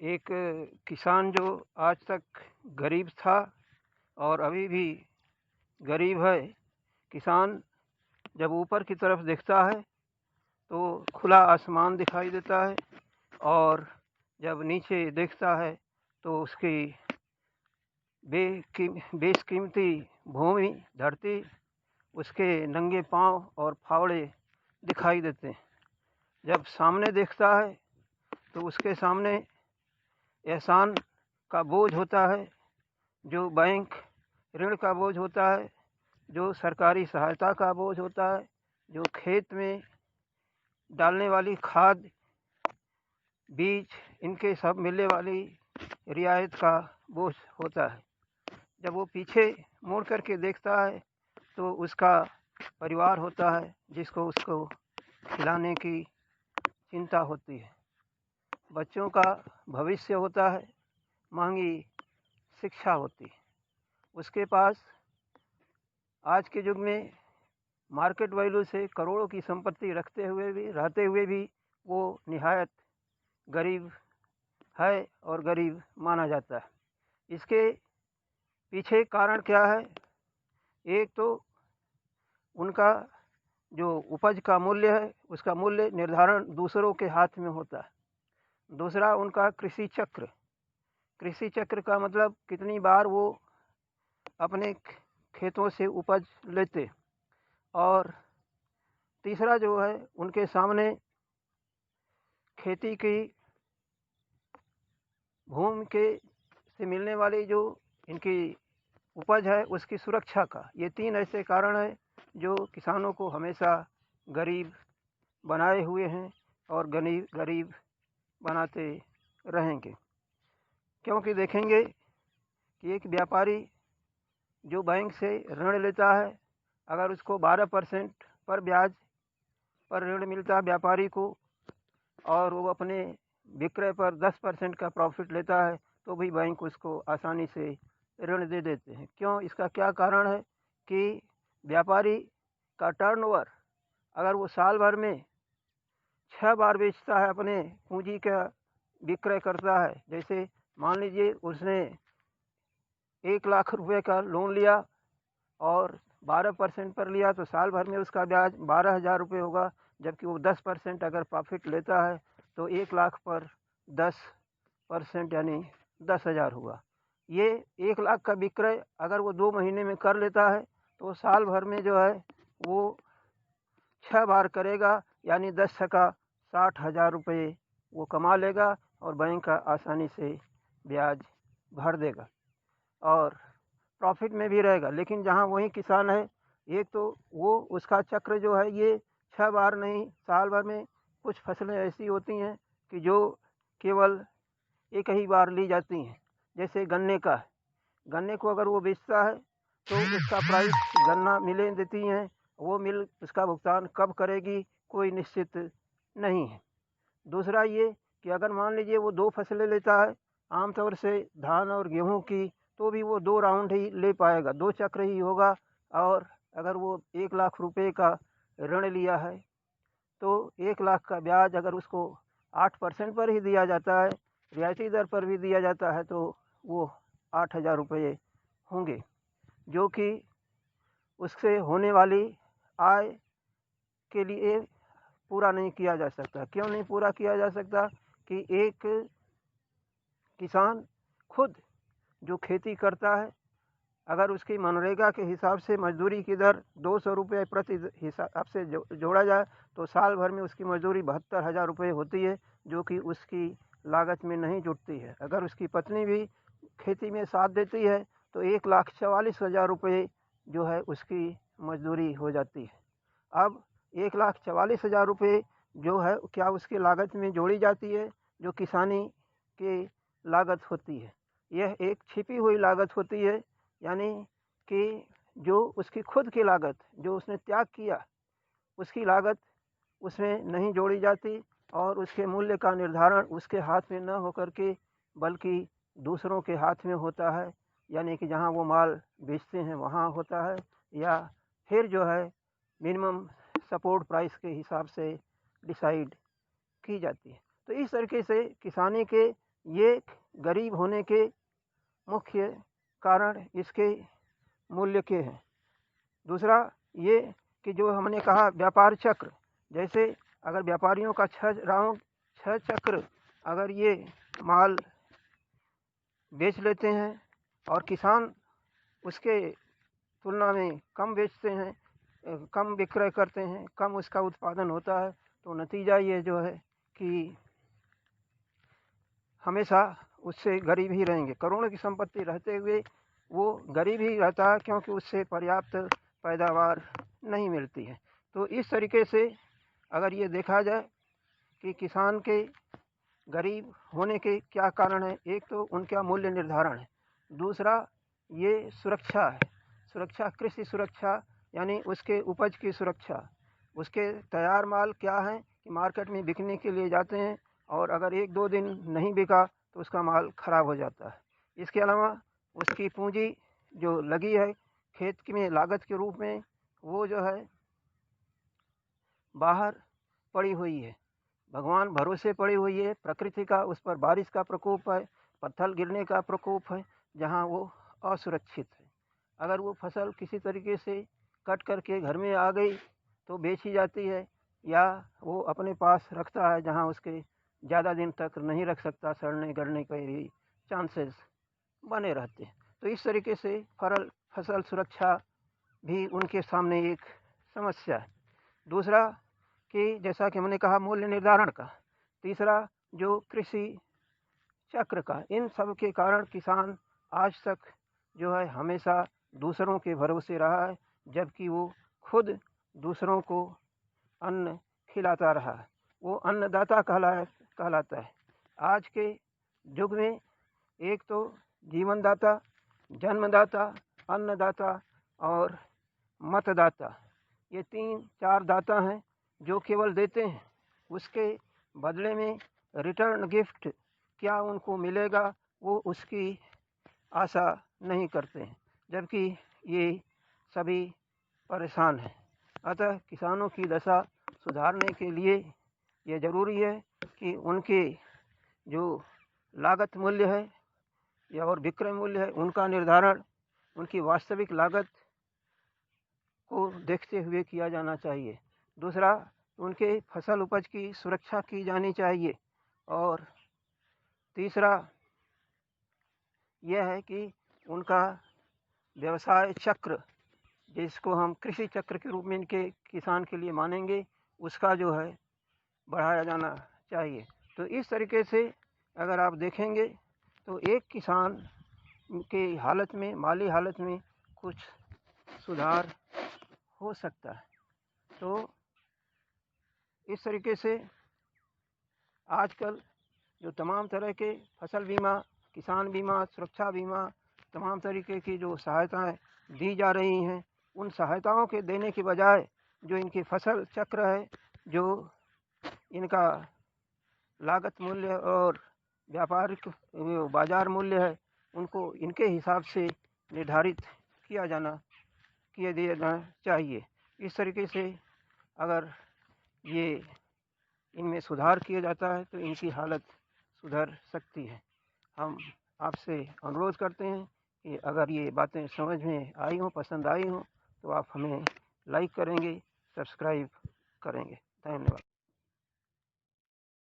एक किसान जो आज तक गरीब था और अभी भी गरीब है। किसान जब ऊपर की तरफ देखता है तो खुला आसमान दिखाई देता है, और जब नीचे देखता है तो उसकी बेशकीमती भूमि, धरती, उसके नंगे पांव और फावड़े दिखाई देते हैं। जब सामने देखता है तो उसके सामने एहसान का बोझ होता है, जो बैंक ऋण का बोझ होता है, जो सरकारी सहायता का बोझ होता है, जो खेत में डालने वाली खाद, बीज, इनके सब मिलने वाली रियायत का बोझ होता है। जब वो पीछे मुड़ करके देखता है तो उसका परिवार होता है, जिसको उसको खिलाने की चिंता होती है। बच्चों का भविष्य होता है, महंगी शिक्षा होती है। उसके पास आज के युग में मार्केट वैल्यू से करोड़ों की संपत्ति रहते हुए भी वो निहायत गरीब है और गरीब माना जाता है। इसके पीछे कारण क्या है? एक तो उनका जो उपज का मूल्य है, उसका मूल्य निर्धारण दूसरों के हाथ में होता है। दूसरा, उनका कृषि चक्र। कृषि चक्र का मतलब कितनी बार वो अपने खेतों से उपज लेते। और तीसरा जो है, उनके सामने खेती की भूमि के से मिलने वाली जो इनकी उपज है, उसकी सुरक्षा का। ये तीन ऐसे कारण हैं जो किसानों को हमेशा गरीब बनाए हुए हैं और गरीब बनाते रहेंगे। क्योंकि देखेंगे कि एक व्यापारी जो बैंक से ऋण लेता है, अगर उसको 12% पर ब्याज पर ऋण मिलता है व्यापारी को, और वो अपने विक्रय पर 10% का प्रॉफिट लेता है, तो भी बैंक उसको आसानी से ऋण दे देते हैं। क्यों? इसका क्या कारण है कि व्यापारी का टर्नओवर अगर वो साल भर में 6 बार बेचता है, अपने पूंजी का विक्रय करता है। जैसे मान लीजिए उसने 1,00,000 रुपये का लोन लिया और 12% पर लिया, तो साल भर में उसका ब्याज 12,000 रुपये होगा। जबकि वो 10% अगर प्रॉफिट लेता है तो 1,00,000 पर 10% यानी 10,000 हुआ। ये 1,00,000 का विक्रय अगर वो 2 महीने में कर लेता है तो साल भर में जो है वो 6 बार करेगा, यानी 10 छक्का 60,000 रुपये वो कमा लेगा और बैंक का आसानी से ब्याज भर देगा और प्रॉफिट में भी रहेगा। लेकिन जहाँ वही किसान है, एक तो वो उसका चक्र जो है ये 6 बार नहीं, साल भर में कुछ फसलें ऐसी होती हैं कि जो केवल एक ही बार ली जाती हैं। जैसे गन्ने का है, गन्ने को अगर वो बेचता है तो उसका प्राइस गन्ना मिलें देती हैं, वो मिल उसका भुगतान कब करेगी कोई निश्चित नहीं है। दूसरा ये कि अगर मान लीजिए वो 2 फसलें लेता है, आमतौर से धान और गेहूँ की, तो भी वो 2 राउंड ही ले पाएगा, 2 चक्र ही होगा। और अगर वो 1,00,000 रुपये का ऋण लिया है तो 1,00,000 का ब्याज अगर उसको 8% पर ही दिया जाता है, रियायती दर पर भी दिया जाता है, तो वो 8,000 रुपये होंगे, जो कि उससे होने वाली आय के लिए पूरा नहीं किया जा सकता। क्यों नहीं पूरा किया जा सकता? कि एक किसान खुद जो खेती करता है, अगर उसकी मनरेगा के हिसाब से मजदूरी की दर 200 रुपये प्रति हिसाब से जोड़ा जाए तो साल भर में उसकी मजदूरी 72,000 रुपये होती है, जो कि उसकी लागत में नहीं जुटती है। अगर उसकी पत्नी भी खेती में साथ देती है तो 1,44,000 रुपये जो है उसकी मजदूरी हो जाती है। अब 1,44,000 रुपये जो है क्या उसकी लागत में जोड़ी जाती है, जो किसानी की लागत होती है। यह एक छिपी हुई लागत होती है, यानी कि जो उसकी खुद की लागत, जो उसने त्याग किया, उसकी लागत उसमें नहीं जोड़ी जाती और उसके मूल्य का निर्धारण उसके हाथ में न होकर के बल्कि दूसरों के हाथ में होता है। यानी कि जहाँ वो माल बेचते हैं वहाँ होता है, या फिर जो है मिनिमम सपोर्ट प्राइस के हिसाब से डिसाइड की जाती है। तो इस तरीके से किसानी के ये गरीब होने के मुख्य कारण इसके मूल्य के हैं। दूसरा ये कि जो हमने कहा व्यापार चक्र, जैसे अगर व्यापारियों का 6 चक्र अगर ये माल बेच लेते हैं और किसान उसके तुलना में कम बेचते हैं, कम विक्रय करते हैं, कम उसका उत्पादन होता है, तो नतीजा ये जो है कि हमेशा उससे गरीब ही रहेंगे। करोड़ों की संपत्ति रहते हुए वो गरीब ही रहता है, क्योंकि उससे पर्याप्त पैदावार नहीं मिलती है। तो इस तरीके से अगर ये देखा जाए कि किसान के गरीब होने के क्या कारण है, एक तो उनका मूल्य निर्धारण है, दूसरा ये सुरक्षा है, सुरक्षा, कृषि सुरक्षा, यानी उसके उपज की सुरक्षा। उसके तैयार माल क्या है कि मार्केट में बिकने के लिए जाते हैं और अगर 1-2 दिन नहीं बिका तो उसका माल खराब हो जाता है। इसके अलावा उसकी पूंजी जो लगी है खेत में लागत के रूप में, वो जो है बाहर पड़ी हुई है, भगवान भरोसे पड़ी हुई है, प्रकृति का उस पर बारिश का प्रकोप है, पत्थर गिरने का प्रकोप है, जहाँ वो असुरक्षित है। अगर वो फसल किसी तरीके से कट करके घर में आ गई तो बेची जाती है, या वो अपने पास रखता है जहाँ उसके ज़्यादा दिन तक नहीं रख सकता, सड़ने गलने के भी चांसेस बने रहते हैं। तो इस तरीके से फसल सुरक्षा भी उनके सामने एक समस्या है। दूसरा कि जैसा कि हमने कहा मूल्य निर्धारण का, तीसरा जो कृषि चक्र का, इन सब के कारण किसान आज तक जो है हमेशा दूसरों के भरोसे रहा है, जबकि वो खुद दूसरों को अन्न खिलाता रहा है। वो अन्नदाता कहलाता है। आज के युग में एक तो जीवनदाता, जन्मदाता, अन्नदाता और मतदाता, ये 3-4 दाता हैं जो केवल देते हैं, उसके बदले में रिटर्न गिफ्ट क्या उनको मिलेगा वो उसकी आशा नहीं करते हैं, जबकि ये सभी परेशान हैं। अतः किसानों की दशा सुधारने के लिए ये ज़रूरी है कि उनके जो लागत मूल्य है या और विक्रय मूल्य है, उनका निर्धारण उनकी वास्तविक लागत को देखते हुए किया जाना चाहिए। दूसरा, उनके फसल उपज की सुरक्षा की जानी चाहिए। और तीसरा यह है कि उनका व्यवसाय चक्र, जिसको हम कृषि चक्र के रूप में इनके किसान के लिए मानेंगे, उसका जो है बढ़ाया जाना चाहिए। तो इस तरीके से अगर आप देखेंगे तो एक किसान के हालत में, माली हालत में कुछ सुधार हो सकता है। तो इस तरीके से आजकल जो तमाम तरह के फसल बीमा, किसान बीमा, सुरक्षा बीमा, तमाम तरीके की जो सहायताएं दी जा रही हैं, उन सहायताओं के देने के बजाय जो इनकी फसल चक्र है, जो इनका लागत मूल्य और व्यापारिक बाजार मूल्य है, उनको इनके हिसाब से निर्धारित किया जाना चाहिए। इस तरीके से अगर ये इनमें सुधार किया जाता है तो इनकी हालत सुधर सकती है। हम आपसे अनुरोध करते हैं कि अगर ये बातें समझ में आई हों, पसंद आई हों, तो आप हमें लाइक करेंगे, सब्सक्राइब करेंगे। धन्यवाद।